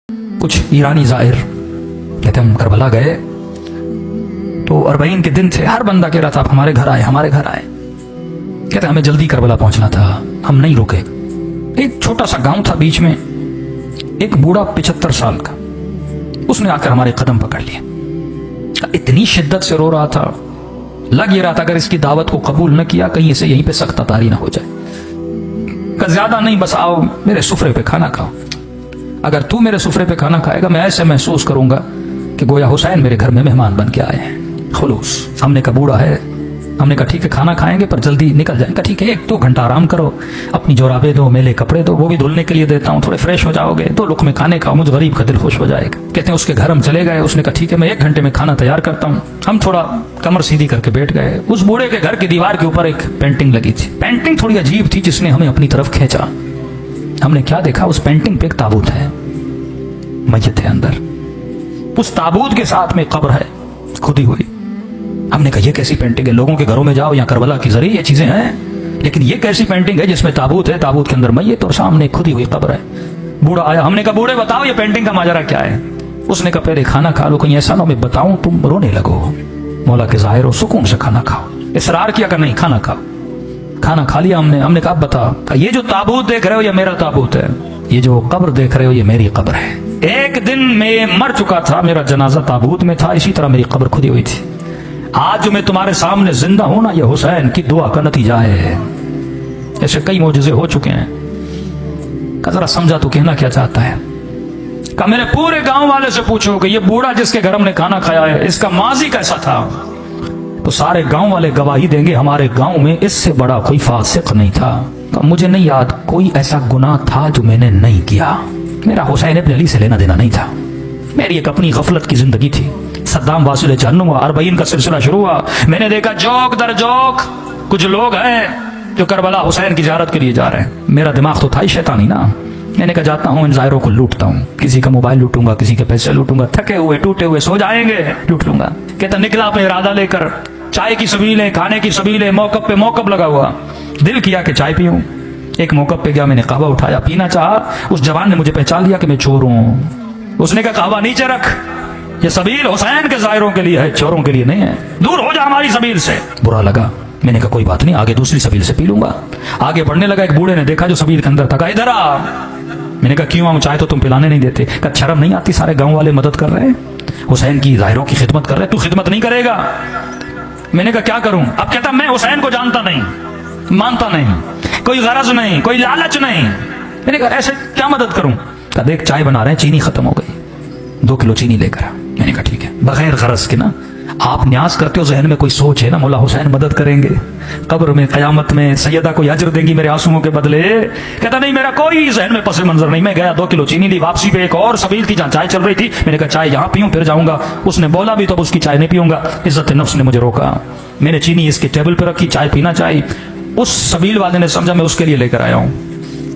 کچھ ایرانی زائر کہتے ہم کربلا گئے تو 40 کے دن تھے، ہر بندہ کہہ رہا تھا آپ ہمارے گھر آئے ہمارے گھر آئے، کہتے ہمیں جلدی کربلا پہنچنا تھا، ہم نہیں رکے۔ ایک چھوٹا سا گاؤں تھا، بیچ میں ایک بوڑھا 75 سال کا، اس نے آ کر ہمارے قدم پکڑ لیے، اتنی شدت سے رو رہا تھا، لگ یہ رہا تھا اگر اس کی دعوت کو قبول نہ کیا کہیں اسے یہیں پہ سخت تاری نہ ہو جائے۔ کہ زیادہ نہیں، بس آؤ میرے سفرے پہ کھانا کھاؤ، اگر تو میرے سفرے پہ کھانا کھائے گا میں ایسے محسوس کروں گا کہ گویا حسین میرے گھر میں مہمان بن کے آئے ہیں۔ خلوص۔ ہم نے کہا بوڑھا ہے، ہم نے کہا ٹھیک ہے کھانا کھائیں گے پر جلدی نکل جائیں گے، ٹھیک ہے 1-2 گھنٹہ آرام کرو، اپنی جورابیں دو، میلے کپڑے دو، وہ بھی دھلنے کے لیے دیتا ہوں، تھوڑے فریش ہو جاؤ گے، 2 لقمے کھانے کھاؤ، مجھ غریب کا دل خوش ہو جائے گا۔ کہتے ہیں اس کے گھر ہم چلے گئے، اس نے کہا ٹھیک ہے میں 1 گھنٹے میں کھانا تیار کرتا ہوں۔ ہم تھوڑا کمر سیدھی کر کے بیٹھ گئے، اس بوڑھے کے گھر کی دیوار کے اوپر ایک پینٹنگ لگی تھی، پینٹنگ تھوڑی عجیب تھی جس نے ہمیں اپنی طرف کھینچا۔ ہم نے کیا دیکھا، اس پینٹنگ پہ ایک تابوت ہے، میت ہے اندر، اس تابوت کے ساتھ میں قبر ہے کھدی ہوئی۔ ہم نے کہا یہ کیسی پینٹنگ ہے، لوگوں کے گھروں میں جاؤ یا کربلا کے ذریعے یہ چیزیں ہیں، لیکن یہ کیسی پینٹنگ ہے جس میں تابوت ہے، تابوت کے اندر میت اور سامنے کھدی ہوئی قبر ہے۔ بوڑھا آیا، ہم نے کہا بوڑھے بتاؤ یہ پینٹنگ کا ماجرا کیا ہے؟ اس نے کہا پہلے کھانا کھا لو، کہیں ایسا نہ میں بتاؤں تم رونے لگو، مولا کے ظاہر ہو، سکون سے کھانا کھاؤ۔ اصرار کیا کہ نہیں کھانا کھاؤ۔ کھانا کھا لیا ہم نے کہا اب بتا، یہ جو تابوت دیکھ رہے ہو یہ میرا تابوت ہے، یہ جو قبر دیکھ رہے ہو یہ میری قبر ہے۔ ایک دن میں مر چکا تھا، میرا جنازہ تابوت میں تھا، اسی طرح میری قبر کھدی ہوئی تھی۔ آج جو میں تمہارے سامنے زندہ ہوں نا، یہ حسین کی دعا کا نتیجہ ہے۔ ایسے کئی معجزے ہو چکے ہیں۔ کہ ذرا سمجھا تو کہنا کیا چاہتا ہے؟ کہ میرے پورے گاؤں والے سے پوچھو کہ یہ بوڑھا جس کے گھر ہم نے کھانا کھایا ہے اس کا ماضی کیسا تھا، تو سارے گاؤں والے گواہی دیں گے ہمارے گاؤں میں اس سے بڑا کوئی فاسق نہیں تھا۔ کہ مجھے نہیں یاد کوئی ایسا گناہ تھا جو میں نے نہیں کیا، میرا حسین ابن علی سے لینا دینا نہیں تھا، میری ایک اپنی غفلت کی زندگی تھی۔ صدام واصل جہنم ہوا، 40 کا سلسلہ شروع ہوا، میں نے دیکھا جوک در جوک کچھ لوگ ہیں جو کربلا حسین کی زیارت کے لیے جا رہے ہیں۔ میرا دماغ تو تھا ہی شیطانی نا، میں نے کہا جاتا ہوں ان ظاہروں کو لوٹتا ہوں، کسی کا موبائل لوٹوں گا، کسی کے پیسے لوٹوں گا، تھکے ہوئے ٹوٹے ہوئے سو جائیں گے لوٹ لوں گا۔ کہتا نکلا اپنے ارادہ لے کر، چائے کی سبیلیں کھانے کی سبیلیں، موقف پہ موقف لگا ہوا، دل کیا کہ چائے پیوں۔ ایک موقف پہ گیا، میں نے قہوہ اٹھایا، پینا چاہا، اس جوان نے مجھے پہچان لیا کہ میں چور ہوں۔ اس نے کہا قہوہ نیچے رکھ، یہ سبیل حسین کے ظاہروں کے لیے ہے، چوروں کے لیے نہیں ہے، دور ہو جا ہماری سبیل سے۔ برا لگا، میں نے کہا کوئی بات نہیں، آگے دوسری سبیل سے پی لوں گا۔ آگے بڑھنے لگا، ایک بوڑھے نے دیکھا جو سبیل کے اندر تھا، کہا ادھر آ۔ میں نے کہا کیوں آؤں، چائے تو تم پلانے نہیں دیتے۔ کہا شرم نہیں آتی، سارے گاؤں والے مدد کر رہے ہیں، حسین کی ظاہروں کی خدمت کر رہے ہیں، تو خدمت نہیں کرے گا؟ میں نے کہا کیا کروں؟ اب کہتا میں حسین کو جانتا نہیں، مانتا نہیں، کوئی غرض نہیں، کوئی لالچ نہیں۔ میں نے کہا ایسے کیا مدد کروں؟ کہا دیکھ چائے بنا رہے ہیں، چینی ختم ہو گئی، 2 کلو چینی لے کر آ۔ میں نے کہا ٹھیک ہے، بغیر غرض کے نا، آپ نیاز کرتے ہو ذہن میں کوئی سوچ ہے نا مولا حسین مدد کریں گے، قبر میں قیامت میں سیدہ کوئی اجر دیں گی میرے آنسوؤں کے بدلے۔ کہتا نہیں میرا کوئی ذہن میں پس منظر نہیں۔ میں گیا 2 کلو چینی لی، واپسی پہ ایک اور سبیل تھی جہاں چائے چل رہی تھی، میں نے کہا چائے یہاں پیوں پھر جاؤں گا۔ اس نے بولا بھی تو اس کی چائے نہیں پیوں گا، عزت نفس نے مجھے روکا۔ میں نے چینی اس کے ٹیبل پہ رکھی، چائے پینا چاہی، اس سبیل والے نے سمجھا میں اس کے لیے لے کر آیا ہوں۔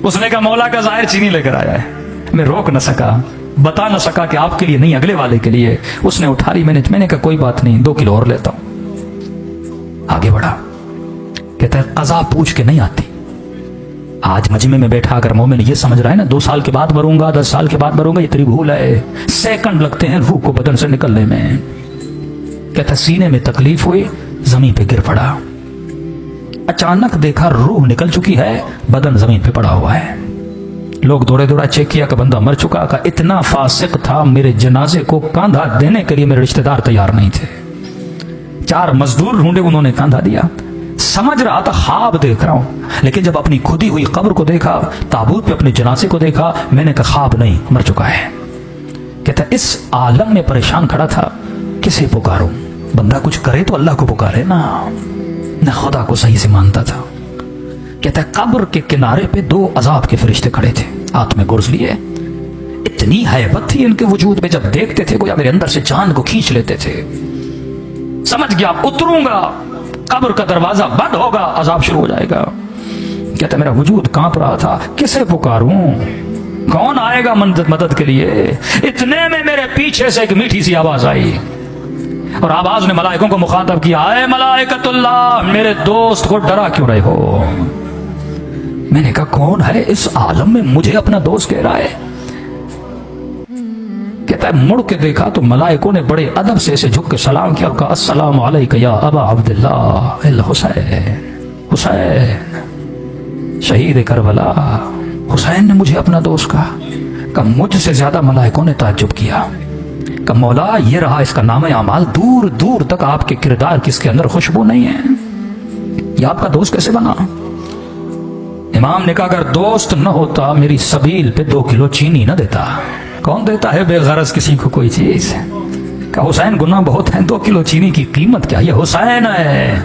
اس نے کہا مولا کا ظاہر چینی لے کر آیا ہے۔ میں روک نہ سکا، بتا نہ سکا کہ آپ کے لیے نہیں اگلے والے کے لیے۔ اس نے اٹھا لی، میں نے کہا کوئی بات نہیں، 2 کلو اور لیتا ہوں۔ آگے بڑھا، کہتا ہے قضا پوچھ کے نہیں آتی۔ آج مجمع میں بیٹھا اگر مومن یہ سمجھ رہا ہے نا 2 سال کے بعد مروں گا، 10 سال کے بعد مروں گا، یہ تیری بھول ہے۔ سیکنڈ لگتے ہیں روح کو بدن سے نکلنے میں۔ کہتا سینے میں تکلیف ہوئی، زمین پہ گر پڑا، اچانک دیکھا روح نکل چکی ہے، بدن زمین پہ پڑا ہوا ہے۔ لوگ دوڑے دوڑا چیک کیا کہ بندہ مر چکا۔ کا اتنا فاسق تھا، میرے جنازے کو کاندھا دینے کے لیے میرے رشتہ دار تیار نہیں تھے۔ 4 مزدور ڈھونڈے، انہوں نے کاندھا دیا۔ سمجھ رہا تھا خواب دیکھ رہا ہوں، لیکن جب اپنی کھدی ہوئی قبر کو دیکھا، تابوت پہ اپنے جنازے کو دیکھا، میں نے کہا خواب نہیں، مر چکا ہے۔ کہتا اس عالم میں پریشان کھڑا تھا، کسے پکاروں؟ بندہ کچھ کرے تو اللہ کو پکارے نا، نہ خدا کو صحیح سے مانتا تھا۔ کہتا ہے قبر کے کنارے پہ 2 عذاب کے فرشتے کھڑے تھے، ہاتھ میں گرز لیے، اتنی ہیبت تھی ان کے وجود میں، جب دیکھتے تھے گویا میرے اندر سے جان کو کھینچ لیتے تھے۔ سمجھ گیا اتروں گا، قبر کا دروازہ بند ہوگا، عذاب شروع ہو جائے گا۔ کہتا ہے میرا وجود کانپ رہا تھا، کسے پکاروں، کون آئے گا مدد کے لیے؟ اتنے میں میرے پیچھے سے ایک میٹھی سی آواز آئی، اور آواز نے ملائکوں کو مخاطب کیا، اے ملائکۃ اللہ، میرے دوست کو ڈرا کیوں رہے ہو؟ میں نے کہا کون ہے اس عالم میں مجھے اپنا دوست کہہ رہا ہے؟ کہتا ہے مڑ کے دیکھا تو ملائکوں نے بڑے ادب سے اسے جھک کے سلام کیا اور کہا السلام علیک یا ابا عبداللہ الحسین، حسین شہید کربلا۔ حسین نے مجھے اپنا دوست کہا کہ مجھ سے زیادہ ملائکوں نے تعجب کیا کہ مولا یہ رہا اس کا نام اعمال، دور دور تک آپ کے کردار کس کے اندر خوشبو نہیں ہے، یہ آپ کا دوست کیسے بنا؟ امام نے کہا اگر دوست نہ ہوتا میری سبیل پہ 2 کلو چینی نہ دیتا۔ کون دیتا ہے بے غرض کسی کو کوئی چیز؟ کہ حسین گناہ بہت ہیں، 2 کلو چینی کی قیمت کیا؟ یہ حسین ہے،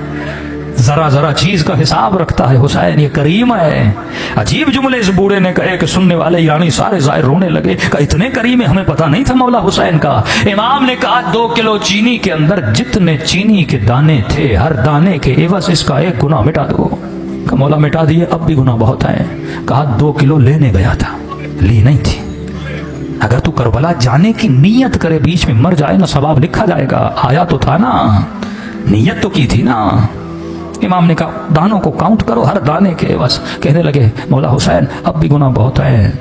ذرا ذرا چیز کا حساب رکھتا ہے حسین، یہ کریم ہے۔ عجیب جملے اس بوڑھے نے کہے کہ سننے والے ایرانی سارے زائر رونے لگے کہ اتنے کریم ہے، ہمیں پتہ نہیں تھا مولا حسین کا۔ امام نے کہا 2 کلو چینی کے اندر جتنے چینی کے دانے تھے ہر دانے کے عوض اس کا 1 گناہ مٹا دو۔ کہ مولا مٹا دیے، اب بھی گناہ بہت ہے۔ کہا 2 کلو لینے گیا تھا، لی نہیں تھی۔ اگر تو کربلا جانے کی نیت کرے بیچ میں مر جائے نا ثواب لکھا جائے گا، آیا تو تھا نا، نیت تو کی تھی نا۔ امام نے کہا دانوں کو کاؤنٹ کرو ہر دانے کے عوض۔ کہنے لگے مولا حسین اب بھی گناہ بہت ہے۔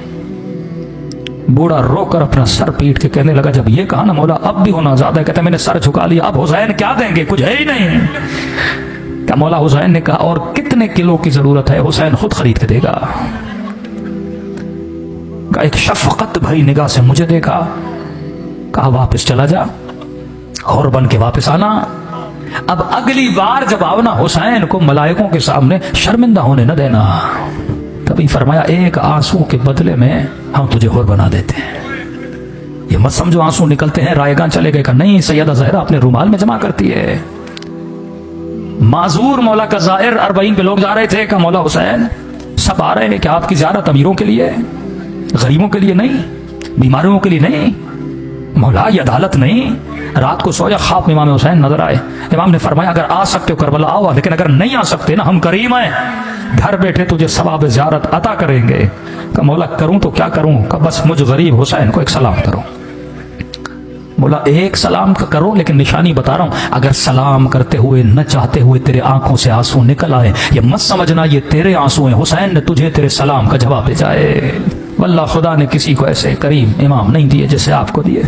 بوڑھا رو کر اپنا سر پیٹ کے کہنے لگا جب یہ کہا نا مولا اب بھی گناہ زیادہ ہے، کہتے میں نے سر جھکا لیا، اب حسین کیا دیں گے، کچھ ہے ہی نہیں۔ کہ مولا حسین نے کہا اور کتنے کلو کی ضرورت ہے؟ حسین خود خرید کے دے گا۔ کہ ایک شفقت بھری نگاہ سے مجھے دیکھا، کہا واپس چلا جا اور بن کے واپس آنا، اب اگلی بار جب آونا حسین کو ملائکوں کے سامنے شرمندہ ہونے نہ دینا۔ تبھی فرمایا 1 آنسو کے بدلے میں ہم تجھے اور بنا دیتے ہیں۔ یہ مت سمجھو آنسو نکلتے ہیں رائے گاں چلے گئے کہ نہیں، سیدہ زہرا اپنے رومال میں جمع کرتی ہے۔ معذور مولا کا زائر 40 پہ لوگ جا رہے تھے کہ مولا حسین سب آ رہے ہیں کہ آپ کی زیارت امیروں کے لیے، غریبوں کے لیے نہیں، بیماریوں کے لیے نہیں، مولا یہ عدالت نہیں۔ رات کو سویا خواب میں امام حسین نظر آئے۔ امام نے فرمایا اگر آ سکتے ہو کربلا آؤ، لیکن اگر نہیں آ سکتے نا ہم کریم ہیں، گھر بیٹھے تجھے ثواب زیارت عطا کریں گے۔ کہ مولا کروں تو کیا کروں؟ کہ بس مجھ غریب حسین کو 1 سلام کرو۔ مولا 1 سلام کرو، لیکن نشانی بتا رہا ہوں، اگر سلام کرتے ہوئے نہ چاہتے ہوئے تیرے آنکھوں سے آنسو نکل آئے، یہ مت سمجھنا یہ تیرے آنسو ہیں، حسین نے تجھے تیرے سلام کا جواب بھیجا ہے۔ واللہ خدا نے کسی کو ایسے کریم امام نہیں دیے جیسے آپ کو دیے۔